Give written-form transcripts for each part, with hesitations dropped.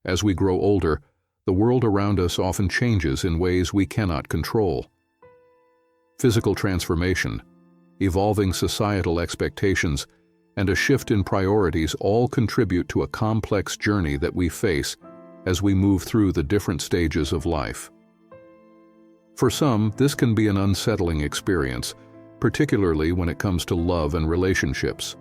As we grow older, the world around us often changes in ways we cannot control. Physical transformation, evolving societal expectations, and a shift in priorities all contribute to a complex journey that we face as we move through the different stages of life. For some, this can be an unsettling experience, particularly when it comes to love and relationships.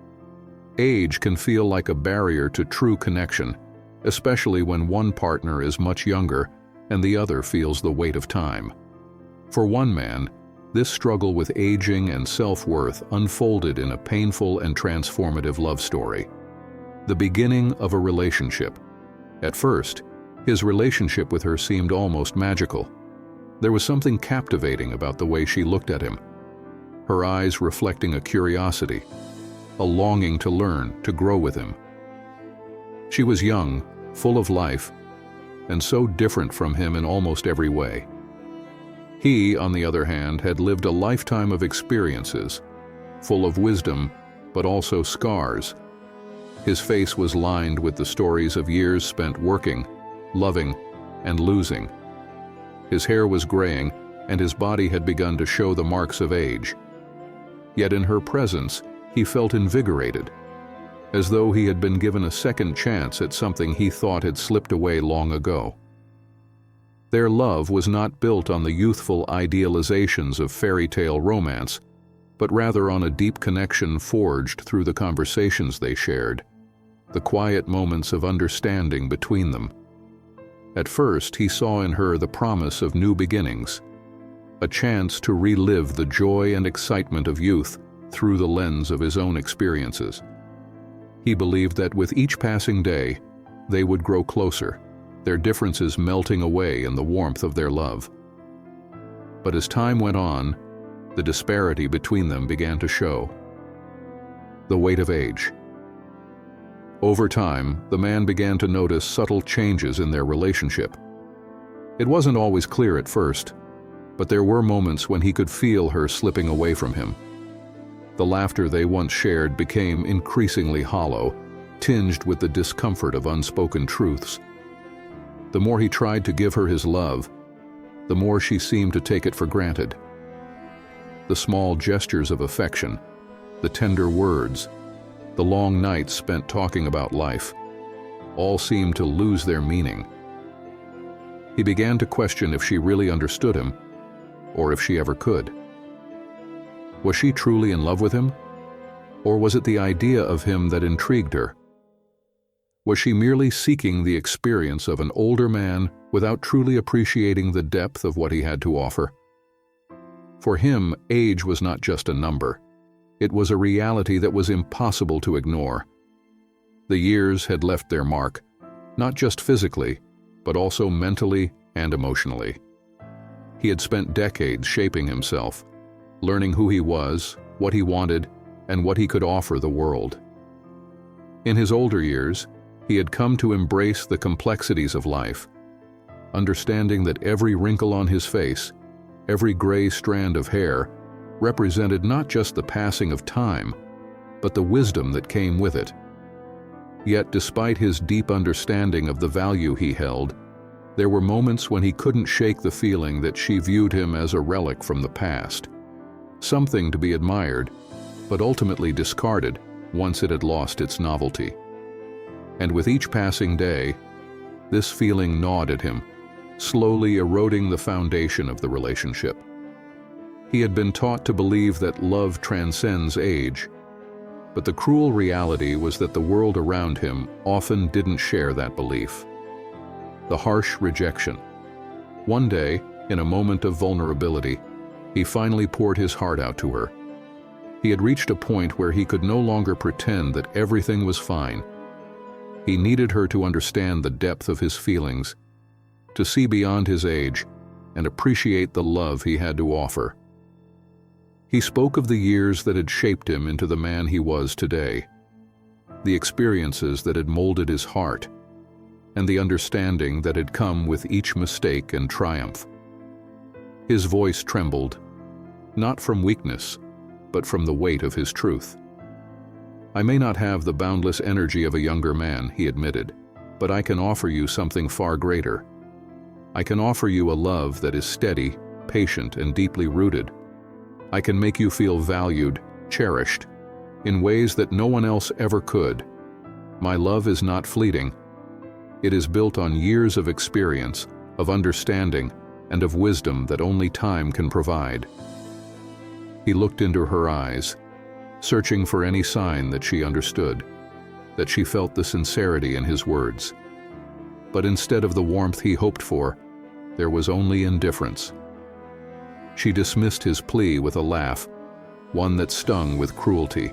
Age can feel like a barrier to true connection, especially when one partner is much younger and the other feels the weight of time. For one man, this struggle with aging and self-worth unfolded in a painful and transformative love story. The beginning of a relationship. At first, his relationship with her seemed almost magical. There was something captivating about the way she looked at him, her eyes reflecting a curiosity, a longing to learn, to grow with him. She was young, full of life, and so different from him in almost every way. He, on the other hand, had lived a lifetime of experiences, full of wisdom, but also scars. His face was lined with the stories of years spent working, loving, and losing. His hair was graying, and his body had begun to show the marks of age. Yet in her presence, he felt invigorated, as though he had been given a second chance at something he thought had slipped away long ago. Their love was not built on the youthful idealizations of fairy tale romance, but rather on a deep connection forged through the conversations they shared, the quiet moments of understanding between them. At first, he saw in her the promise of new beginnings, a chance to relive the joy and excitement of youth through the lens of his own experiences. He believed that with each passing day, they would grow closer, their differences melting away in the warmth of their love. But as time went on, the disparity between them began to show. The weight of age. Over time, the man began to notice subtle changes in their relationship. It wasn't always clear at first, but there were moments when he could feel her slipping away from him. The laughter they once shared became increasingly hollow, tinged with the discomfort of unspoken truths. The more he tried to give her his love, the more she seemed to take it for granted. The small gestures of affection, the tender words, the long nights spent talking about life, all seemed to lose their meaning. He began to question if she really understood him, or if she ever could. Was she truly in love with him? Or was it the idea of him that intrigued her? Was she merely seeking the experience of an older man without truly appreciating the depth of what he had to offer? For him, age was not just a number. It was a reality that was impossible to ignore. The years had left their mark, not just physically, but also mentally and emotionally. He had spent decades shaping himself, learning who he was, what he wanted, and what he could offer the world. In his older years, he had come to embrace the complexities of life, understanding that every wrinkle on his face, every gray strand of hair, represented not just the passing of time, but the wisdom that came with it. Yet, despite his deep understanding of the value he held, there were moments when he couldn't shake the feeling that she viewed him as a relic from the past, something to be admired, but ultimately discarded once it had lost its novelty. And with each passing day, this feeling gnawed at him, slowly eroding the foundation of the relationship. He had been taught to believe that love transcends age, but the cruel reality was that the world around him often didn't share that belief. The harsh rejection. One day, in a moment of vulnerability, he finally poured his heart out to her. He had reached a point where he could no longer pretend that everything was fine. He needed her to understand the depth of his feelings, to see beyond his age, and appreciate the love he had to offer. He spoke of the years that had shaped him into the man he was today, the experiences that had molded his heart, and the understanding that had come with each mistake and triumph. His voice trembled, not from weakness, but from the weight of his truth. "I may not have the boundless energy of a younger man," he admitted, But I can offer you something far greater. I can offer you a love that is steady, patient, and deeply rooted. I can make you feel valued, cherished, in ways that no one else ever could. My love is not fleeting. It is built on years of experience, of understanding, and of wisdom that only time can provide." He looked into her eyes, searching for any sign that she understood, that she felt the sincerity in his words. But instead of the warmth he hoped for, there was only indifference. She dismissed his plea with a laugh, one that stung with cruelty.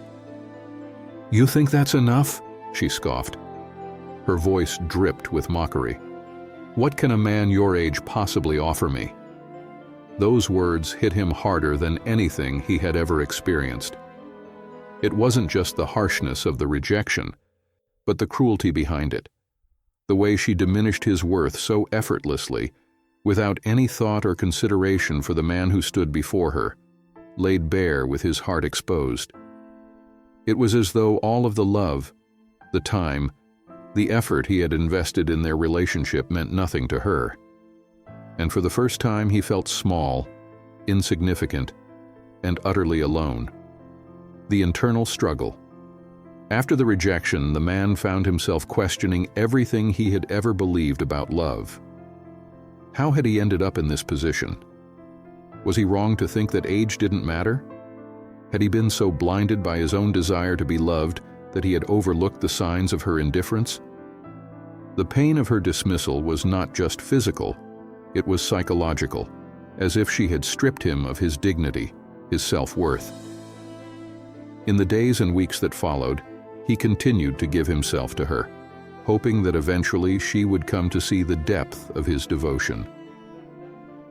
"You think that's enough?" she scoffed. Her voice dripped with mockery. "What can a man your age possibly offer me?" Those words hit him harder than anything he had ever experienced. It wasn't just the harshness of the rejection, but the cruelty behind it. The way she diminished his worth so effortlessly, without any thought or consideration for the man who stood before her, laid bare with his heart exposed. It was as though all of the love, the time, the effort he had invested in their relationship meant nothing to her. And for the first time he felt small, insignificant, and utterly alone. The internal struggle. After the rejection, the man found himself questioning everything he had ever believed about love. How had he ended up in this position? Was he wrong to think that age didn't matter? Had he been so blinded by his own desire to be loved that he had overlooked the signs of her indifference? The pain of her dismissal was not just physical, it was psychological, as if she had stripped him of his dignity, his self-worth. In the days and weeks that followed, he continued to give himself to her, hoping that eventually she would come to see the depth of his devotion.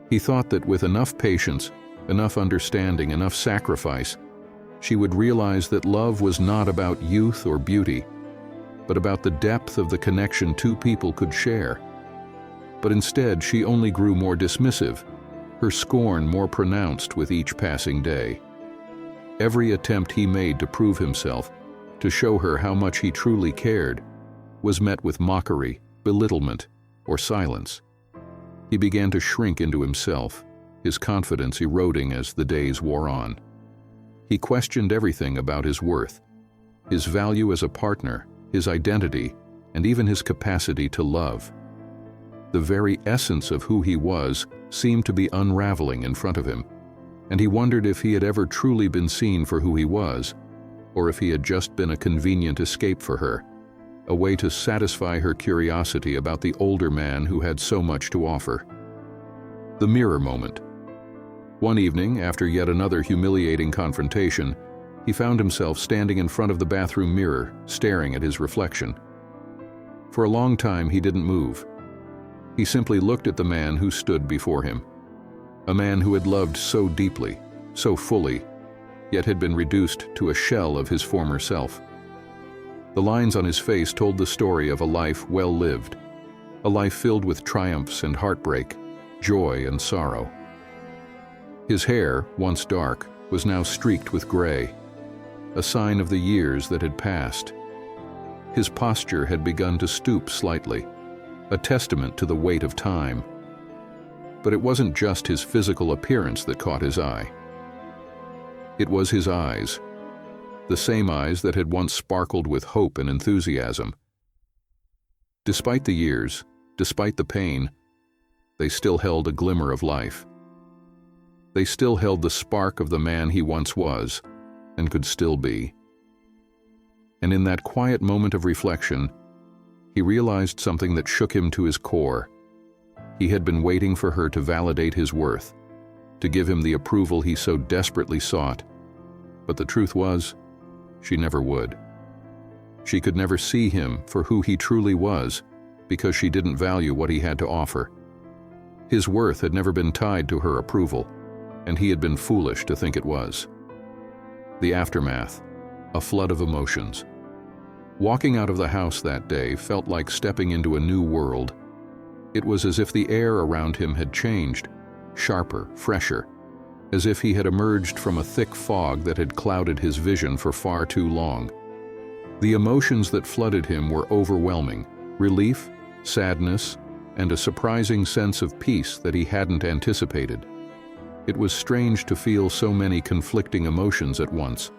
He thought that with enough patience, enough understanding, enough sacrifice, she would realize that love was not about youth or beauty, but about the depth of the connection two people could share. But instead, she only grew more dismissive, her scorn more pronounced with each passing day. Every attempt he made to prove himself, to show her how much he truly cared, was met with mockery, belittlement, or silence. He began to shrink into himself, his confidence eroding as the days wore on. He questioned everything about his worth, his value as a partner, his identity, and even his capacity to love. The very essence of who he was seemed to be unraveling in front of him, and he wondered if he had ever truly been seen for who he was, or if he had just been a convenient escape for her, a way to satisfy her curiosity about the older man who had so much to offer. The mirror moment. One evening, after yet another humiliating confrontation, he found himself standing in front of the bathroom mirror, staring at his reflection. For a long time, he didn't move. He simply looked at the man who stood before him, a man who had loved so deeply, so fully, yet had been reduced to a shell of his former self. The lines on his face told the story of a life well lived, a life filled with triumphs and heartbreak, joy and sorrow. His hair, once dark, was now streaked with gray, a sign of the years that had passed. His posture had begun to stoop slightly, a testament to the weight of time. But it wasn't just his physical appearance that caught his eye. It was his eyes, the same eyes that had once sparkled with hope and enthusiasm. Despite the years, despite the pain, they still held a glimmer of life. They still held the spark of the man he once was, and could still be. And in that quiet moment of reflection, he realized something that shook him to his core. He had been waiting for her to validate his worth, to give him the approval he so desperately sought. But the truth was, she never would. She could never see him for who he truly was, because she didn't value what he had to offer. His worth had never been tied to her approval, and he had been foolish to think it was. The aftermath, a flood of emotions. Walking out of the house that day felt like stepping into a new world. It was as if the air around him had changed, sharper, fresher, as if he had emerged from a thick fog that had clouded his vision for far too long. The emotions that flooded him were overwhelming, relief, sadness, and a surprising sense of peace that he hadn't anticipated. It was strange to feel so many conflicting emotions at once.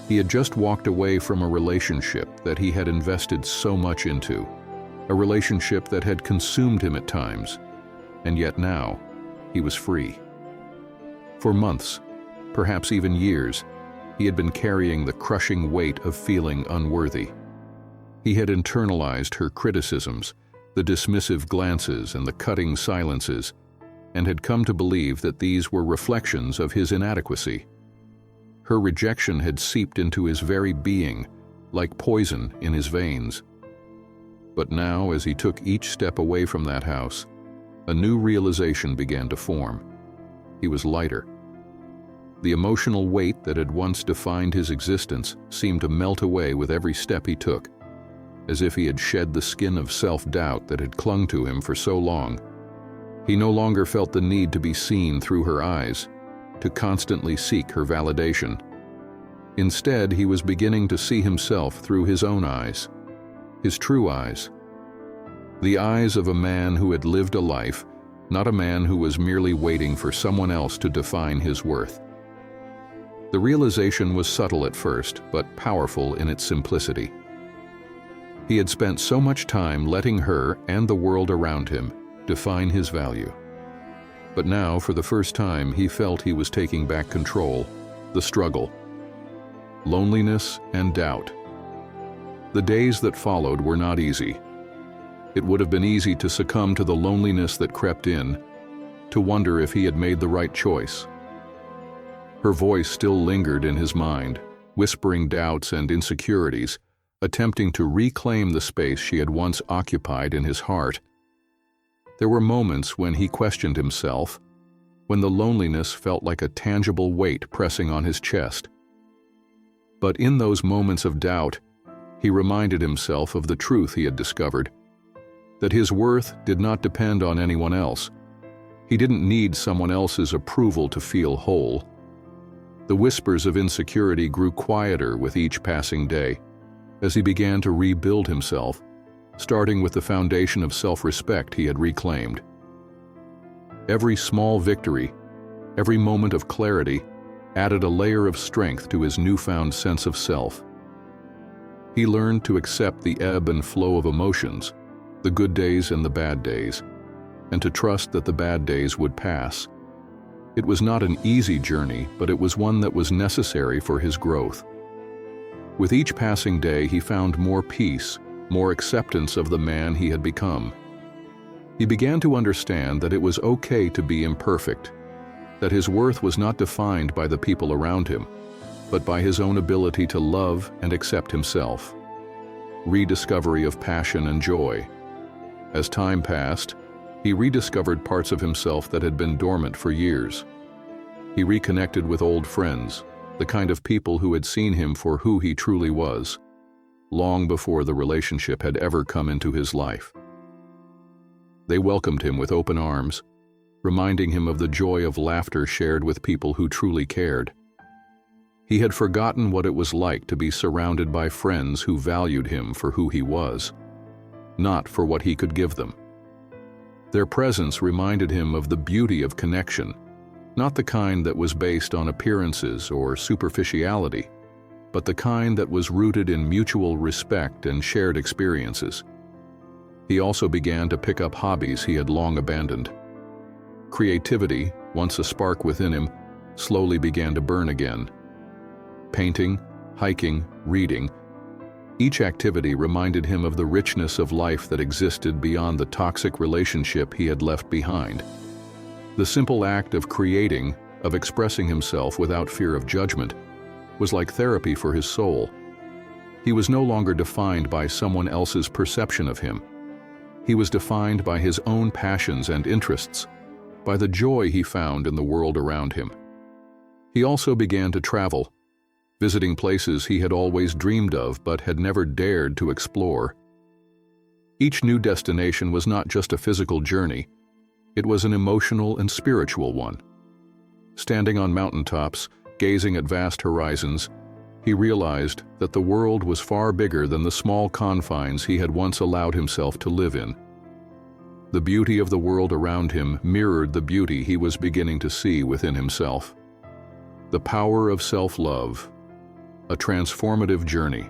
He had just walked away from a relationship that he had invested so much into, a relationship that had consumed him at times, and yet now he was free. For months, perhaps even years, he had been carrying the crushing weight of feeling unworthy. He had internalized her criticisms, the dismissive glances and the cutting silences, and had come to believe that these were reflections of his inadequacy. Her rejection had seeped into his very being, like poison in his veins. But now, as he took each step away from that house, a new realization began to form. He was lighter. The emotional weight that had once defined his existence seemed to melt away with every step he took, as if he had shed the skin of self-doubt that had clung to him for so long. He no longer felt the need to be seen through her eyes, to constantly seek her validation. Instead, he was beginning to see himself through his own eyes, his true eyes. The eyes of a man who had lived a life, not a man who was merely waiting for someone else to define his worth. The realization was subtle at first, but powerful in its simplicity. He had spent so much time letting her and the world around him define his value. But now, for the first time, he felt he was taking back control, the struggle, loneliness, and doubt. The days that followed were not easy. It would have been easy to succumb to the loneliness that crept in, to wonder if he had made the right choice. Her voice still lingered in his mind, whispering doubts and insecurities, attempting to reclaim the space she had once occupied in his heart. There were moments when he questioned himself, when the loneliness felt like a tangible weight pressing on his chest. But in those moments of doubt, he reminded himself of the truth he had discovered, that his worth did not depend on anyone else. He didn't need someone else's approval to feel whole. The whispers of insecurity grew quieter with each passing day, as he began to rebuild himself, starting with the foundation of self-respect he had reclaimed. Every small victory, every moment of clarity, added a layer of strength to his newfound sense of self. He learned to accept the ebb and flow of emotions, the good days and the bad days, and to trust that the bad days would pass. It was not an easy journey, but it was one that was necessary for his growth. With each passing day, he found more peace, more acceptance of the man he had become. He began to understand that it was okay to be imperfect, that his worth was not defined by the people around him, but by his own ability to love and accept himself. Rediscovery of passion and joy. As time passed, he rediscovered parts of himself that had been dormant for years. He reconnected with old friends, the kind of people who had seen him for who he truly was, long before the relationship had ever come into his life. They welcomed him with open arms, reminding him of the joy of laughter shared with people who truly cared. He had forgotten what it was like to be surrounded by friends who valued him for who he was, not for what he could give them. Their presence reminded him of the beauty of connection, not the kind that was based on appearances or superficiality, but the kind that was rooted in mutual respect and shared experiences. He also began to pick up hobbies he had long abandoned. Creativity, once a spark within him, slowly began to burn again. Painting, hiking, reading, each activity reminded him of the richness of life that existed beyond the toxic relationship he had left behind. The simple act of creating, of expressing himself without fear of judgment, was like therapy for his soul. He was no longer defined by someone else's perception of him. He was defined by his own passions and interests, by the joy he found in the world around him. He also began to travel, visiting places he had always dreamed of but had never dared to explore. Each new destination was not just a physical journey, it was an emotional and spiritual one. Standing on mountaintops, gazing at vast horizons, he realized that the world was far bigger than the small confines he had once allowed himself to live in. The beauty of the world around him mirrored the beauty he was beginning to see within himself. The power of self-love, a transformative journey.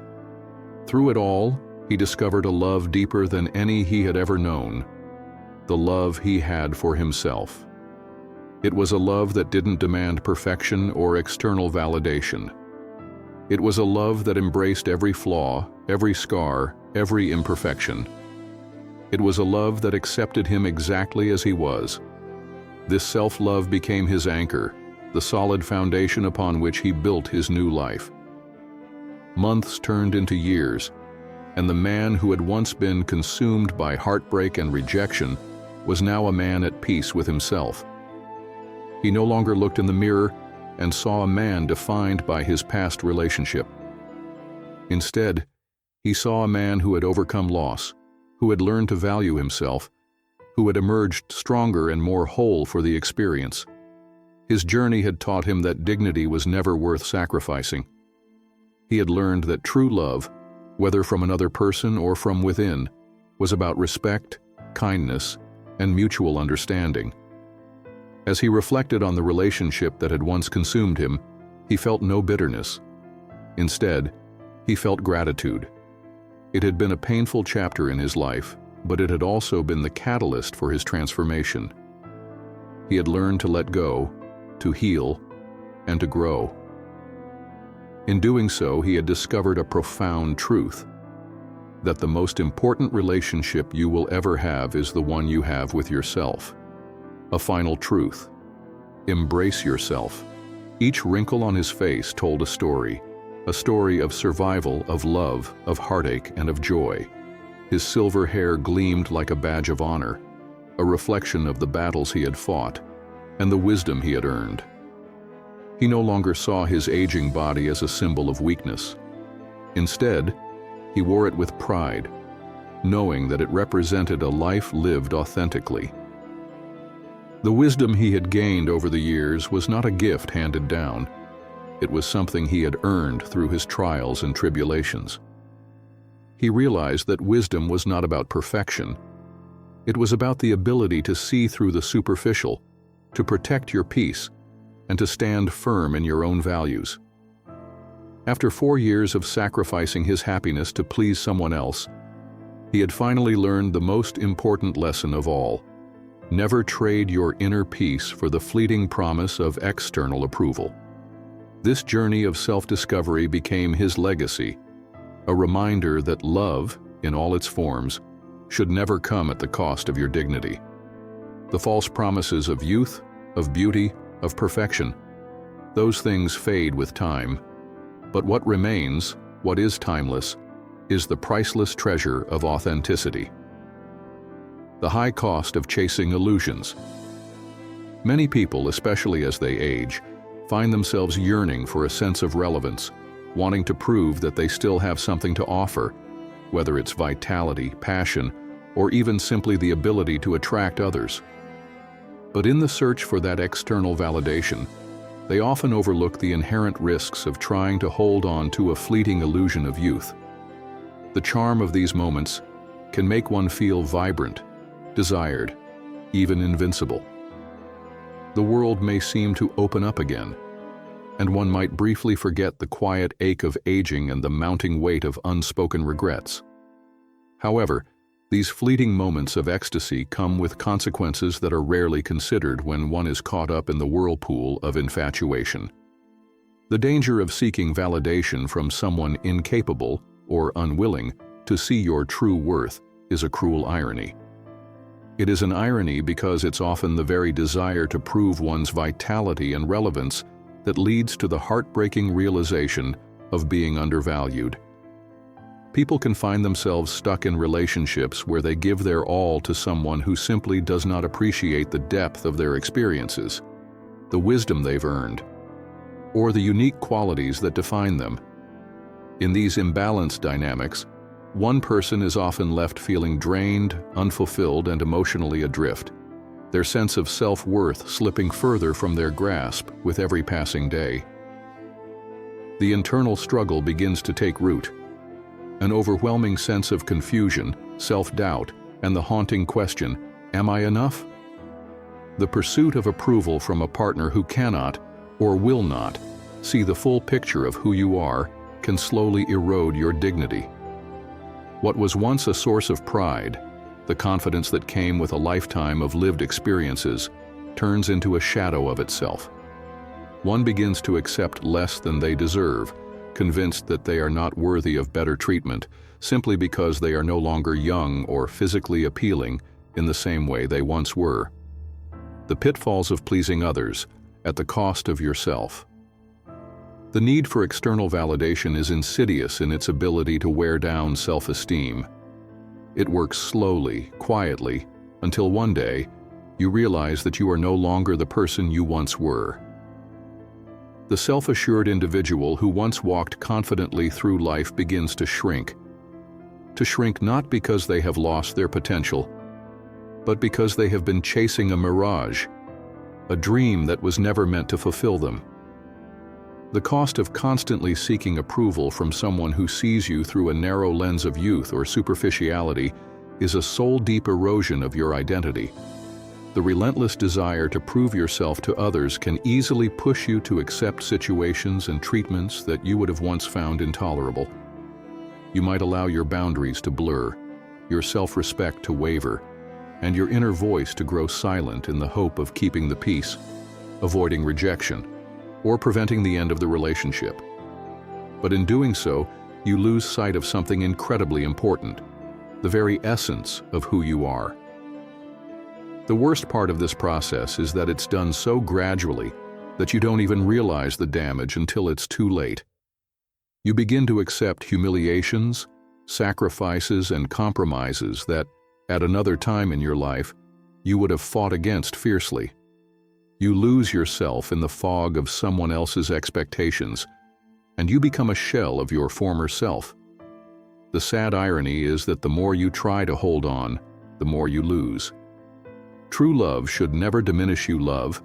Through it all, he discovered a love deeper than any he had ever known, the love he had for himself. It was a love that didn't demand perfection or external validation. It was a love that embraced every flaw, every scar, every imperfection. It was a love that accepted him exactly as he was. This self-love became his anchor, the solid foundation upon which he built his new life. Months turned into years, and the man who had once been consumed by heartbreak and rejection was now a man at peace with himself. He no longer looked in the mirror and saw a man defined by his past relationship. Instead, he saw a man who had overcome loss, who had learned to value himself, who had emerged stronger and more whole for the experience. His journey had taught him that dignity was never worth sacrificing. He had learned that true love, whether from another person or from within, was about respect, kindness, and mutual understanding. As he reflected on the relationship that had once consumed him, he felt no bitterness. Instead, he felt gratitude. It had been a painful chapter in his life, but it had also been the catalyst for his transformation. He had learned to let go, to heal, and to grow. In doing so, he had discovered a profound truth: that the most important relationship you will ever have is the one you have with yourself. A final truth: embrace yourself. Each wrinkle on his face told a story of survival, of love, of heartache, and of joy. His silver hair gleamed like a badge of honor, a reflection of the battles he had fought and the wisdom he had earned. He no longer saw his aging body as a symbol of weakness. Instead, he wore it with pride, knowing that it represented a life lived authentically. The wisdom he had gained over the years was not a gift handed down. It was something he had earned through his trials and tribulations. He realized that wisdom was not about perfection. It was about the ability to see through the superficial, to protect your peace, and to stand firm in your own values. After 4 years of sacrificing his happiness to please someone else, he had finally learned the most important lesson of all: never trade your inner peace for the fleeting promise of external approval. This journey of self-discovery became his legacy, a reminder that love, in all its forms, should never come at the cost of your dignity. The false promises of youth, of beauty, of perfection, those things fade with time, but what remains, what is timeless, is the priceless treasure of authenticity. The high cost of chasing illusions. Many people, especially as they age, find themselves yearning for a sense of relevance, wanting to prove that they still have something to offer, whether it's vitality, passion, or even simply the ability to attract others. But in the search for that external validation, they often overlook the inherent risks of trying to hold on to a fleeting illusion of youth. The charm of these moments can make one feel vibrant, desired, even invincible. The world may seem to open up again, and one might briefly forget the quiet ache of aging and the mounting weight of unspoken regrets. However, these fleeting moments of ecstasy come with consequences that are rarely considered when one is caught up in the whirlpool of infatuation. The danger of seeking validation from someone incapable or unwilling to see your true worth is a cruel irony. It is an irony because it's often the very desire to prove one's vitality and relevance that leads to the heartbreaking realization of being undervalued. People can find themselves stuck in relationships where they give their all to someone who simply does not appreciate the depth of their experiences, the wisdom they've earned, or the unique qualities that define them. In these imbalanced dynamics, one person is often left feeling drained, unfulfilled, and emotionally adrift, their sense of self-worth slipping further from their grasp with every passing day. the internal struggle begins to take root. An overwhelming sense of confusion, self-doubt, and the haunting question, "Am I enough?" The pursuit of approval from a partner who cannot, or will not, see the full picture of who you are can slowly erode your dignity. What was once a source of pride, the confidence that came with a lifetime of lived experiences, turns into a shadow of itself. One begins to accept less than they deserve, convinced that they are not worthy of better treatment, simply because they are no longer young or physically appealing in the same way they once were. The pitfalls of pleasing others at the cost of yourself. The need for external validation is insidious in its ability to wear down self-esteem. It works slowly, quietly, until one day you realize that you are no longer the person you once were. The self-assured individual who once walked confidently through life begins to shrink. To shrink not because they have lost their potential, but because they have been chasing a mirage, a dream that was never meant to fulfill them. The cost of constantly seeking approval from someone who sees you through a narrow lens of youth or superficiality is a soul-deep erosion of your identity. The relentless desire to prove yourself to others can easily push you to accept situations and treatments that you would have once found intolerable. You might allow your boundaries to blur, your self-respect to waver, and your inner voice to grow silent in the hope of keeping the peace, avoiding rejection, or preventing the end of the relationship. But in doing so, you lose sight of something incredibly important, the very essence of who you are. The worst part of this process is that it's done so gradually that you don't even realize the damage until it's too late. You begin to accept humiliations, sacrifices, and compromises that, at another time in your life, you would have fought against fiercely. You lose yourself in the fog of someone else's expectations, and you become a shell of your former self. The sad irony is that the more you try to hold on, the more you lose. True love should never diminish you. Love,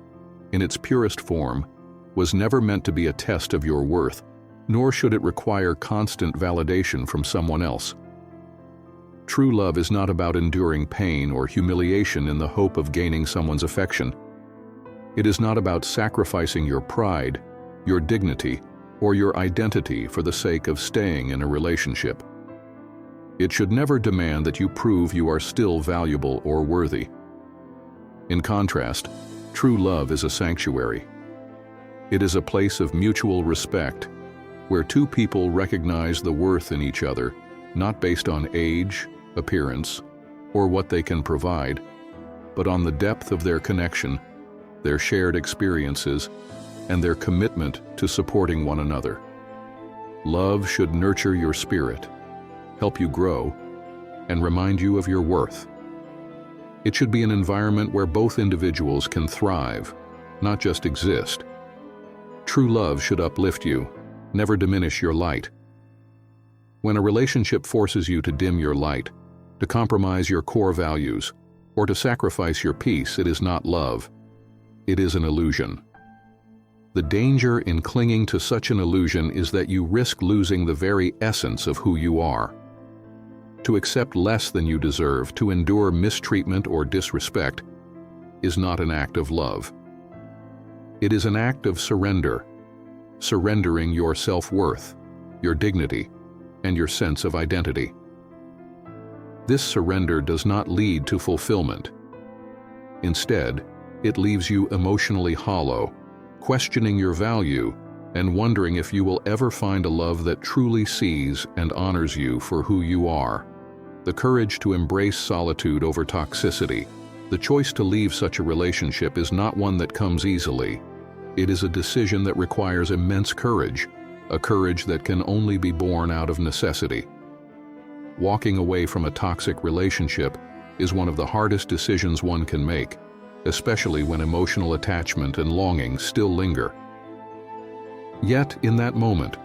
in its purest form, was never meant to be a test of your worth, nor should it require constant validation from someone else. True love is not about enduring pain or humiliation in the hope of gaining someone's affection. It is not about sacrificing your pride, your dignity, or your identity for the sake of staying in a relationship. It should never demand that you prove you are still valuable or worthy. In contrast, true love is a sanctuary. It is a place of mutual respect, where two people recognize the worth in each other, not based on age, appearance, or what they can provide, but on the depth of their connection, their shared experiences, and their commitment to supporting one another. Love should nurture your spirit, help you grow, and remind you of your worth. It should be an environment where both individuals can thrive, not just exist. True love should uplift you, never diminish your light. When a relationship forces you to dim your light, to compromise your core values, or to sacrifice your peace, it is not love. It is an illusion. The danger in clinging to such an illusion is that you risk losing the very essence of who you are. To accept less than you deserve, to endure mistreatment or disrespect, is not an act of love. It is an act of surrender, surrendering your self-worth, your dignity, and your sense of identity. This surrender does not lead to fulfillment. Instead, it leaves you emotionally hollow, questioning your value and wondering if you will ever find a love that truly sees and honors you for who you are. The courage to embrace solitude over toxicity, the choice to leave such a relationship is not one that comes easily. It is a decision that requires immense courage, a courage that can only be born out of necessity. Walking away from a toxic relationship is one of the hardest decisions one can make, especially when emotional attachment and longing still linger. Yet, in that moment,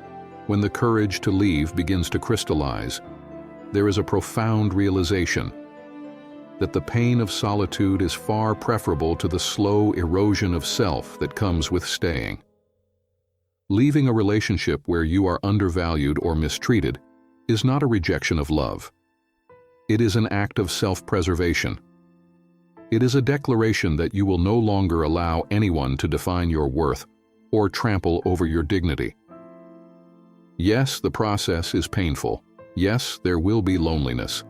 when the courage to leave begins to crystallize, there is a profound realization that the pain of solitude is far preferable to the slow erosion of self that comes with staying. Leaving a relationship where you are undervalued or mistreated is not a rejection of love. It is an act of self-preservation. It is a declaration that you will no longer allow anyone to define your worth or trample over your dignity. Yes, the process is painful. Yes, there will be loneliness.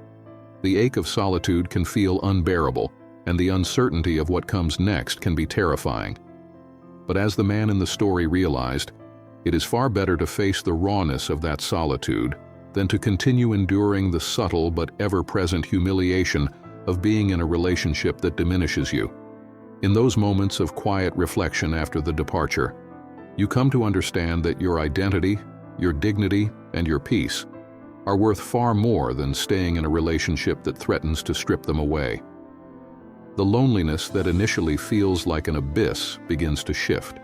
The ache of solitude can feel unbearable, and the uncertainty of what comes next can be terrifying. But as the man in the story realized, it is far better to face the rawness of that solitude than to continue enduring the subtle but ever-present humiliation of being in a relationship that diminishes you. In those moments of quiet reflection after the departure, you come to understand that your identity, your dignity, and your peace are worth far more than staying in a relationship that threatens to strip them away. The loneliness that initially feels like an abyss begins to shift.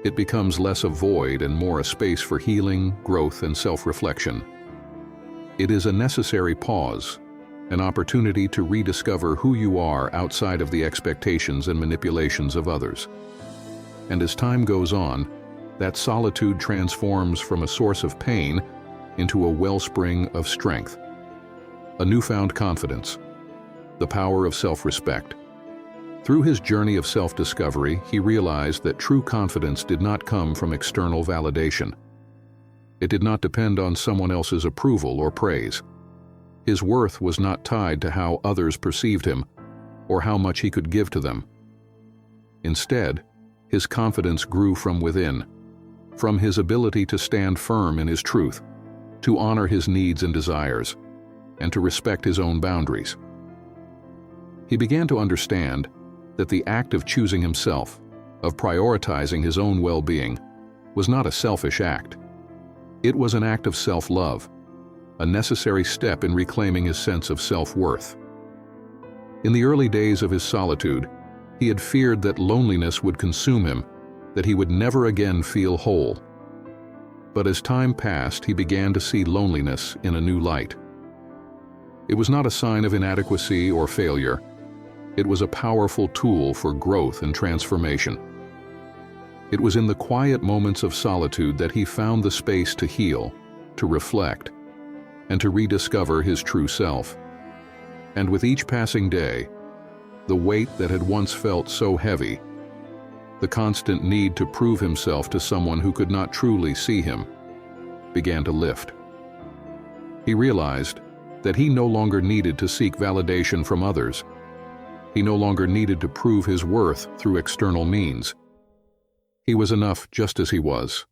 It becomes less a void and more a space for healing, growth, and self-reflection. It is a necessary pause, an opportunity to rediscover who you are outside of the expectations and manipulations of others. And as time goes on, that solitude transforms from a source of pain into a wellspring of strength, a newfound confidence, the power of self-respect. Through his journey of self-discovery, he realized that true confidence did not come from external validation. It did not depend on someone else's approval or praise. His worth was not tied to how others perceived him or how much he could give to them. Instead, his confidence grew from within, from his ability to stand firm in his truth, to honor his needs and desires, and to respect his own boundaries. He began to understand that the act of choosing himself, of prioritizing his own well-being, was not a selfish act. It was an act of self-love, a necessary step in reclaiming his sense of self-worth. In the early days of his solitude, he had feared that loneliness would consume him, that he would never again feel whole. But as time passed, he began to see loneliness in a new light. It was not a sign of inadequacy or failure. It was a powerful tool for growth and transformation. It was in the quiet moments of solitude that he found the space to heal, to reflect, and to rediscover his true self. And with each passing day, the weight that had once felt so heavy, the constant need to prove himself to someone who could not truly see him, began to lift. He realized that he no longer needed to seek validation from others. He no longer needed to prove his worth through external means. He was enough just as he was,